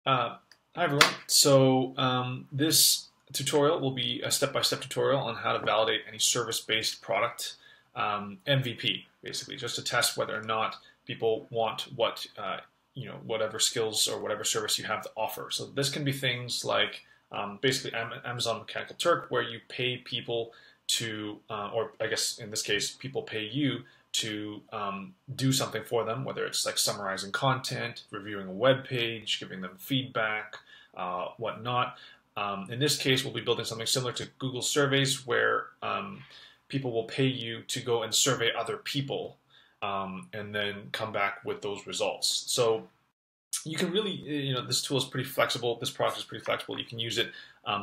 Hi everyone. This tutorial will be a step-by-step tutorial on how to validate any service-based product MVP, basically, just to test whether or not people want whatever skills or whatever service you have to offer. So this can be things like basically Amazon Mechanical Turk, where you pay people to, or I guess in this case, people pay you to do something for them, whether it's like summarizing content, reviewing a web page, giving them feedback, whatnot. In this case, we'll be building something similar to Google surveys where people will pay you to go and survey other people and then come back with those results. So you can really, this tool is pretty flexible. This product is pretty flexible. You can use it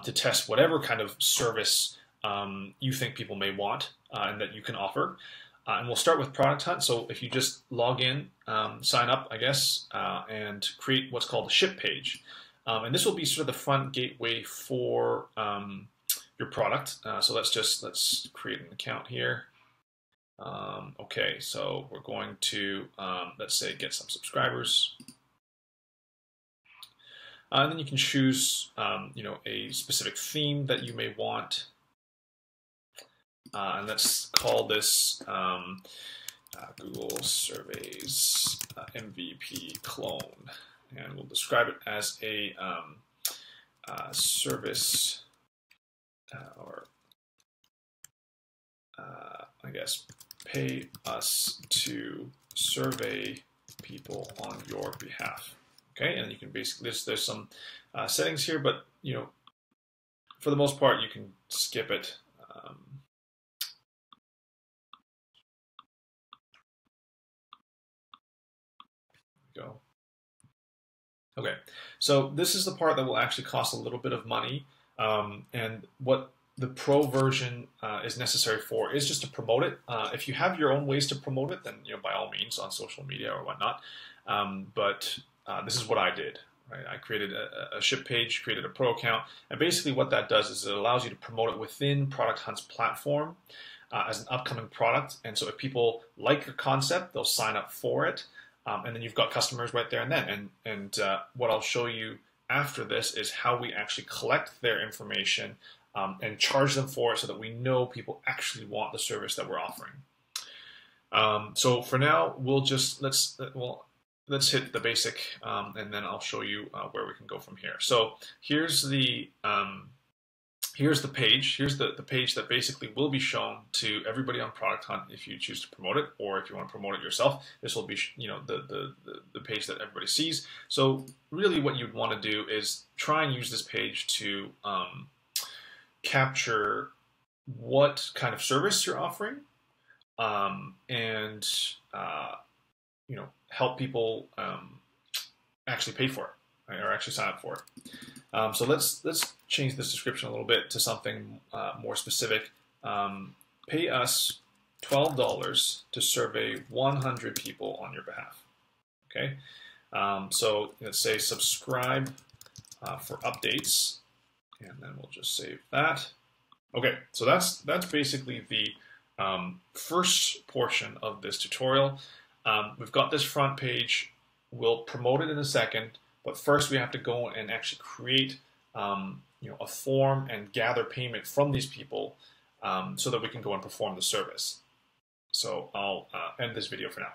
to test whatever kind of service you think people may want and that you can offer. And we'll start with Product Hunt. So if you just log in, sign up, I guess, and create what's called a ship page. And this will be sort of the front gateway for your product. So let's create an account here. Okay, so we're going to, let's say, get some subscribers. And then you can choose, a specific theme that you may want. And let's call this Google Surveys MVP clone. And we'll describe it as a service I guess, pay us to survey people on your behalf. Okay, and you can basically, there's some settings here, but, for the most part, you can skip it. Go. Okay, so this is the part that will actually cost a little bit of money, and what the pro version is necessary for is just to promote it. If you have your own ways to promote it, then by all means on social media or whatnot. But this is what I did. Right? I created a ship page, created a pro account, and basically what that does is it allows you to promote it within Product Hunt's platform as an upcoming product. And so if people like your concept, they'll sign up for it. And then you've got customers right there and then. And what I'll show you after this is how we actually collect their information and charge them for it so that we know people actually want the service that we're offering. So for now, let's hit the basic, and then I'll show you where we can go from here. So here's the page. Here's the page that basically will be shown to everybody on Product Hunt if you choose to promote it, or if you want to promote it yourself. This will be, the page that everybody sees. So really, what you'd want to do is try and use this page to capture what kind of service you're offering, and help people actually pay for it, right, or actually sign up for it. So let's change this description a little bit to something more specific. Pay us $12 to survey 100 people on your behalf. Okay, so let's say subscribe for updates, and then we'll just save that. Okay, so that's basically the first portion of this tutorial. We've got this front page. We'll promote it in a second, but first we have to go and actually create a form and gather payment from these people so that we can go and perform the service. So I'll end this video for now.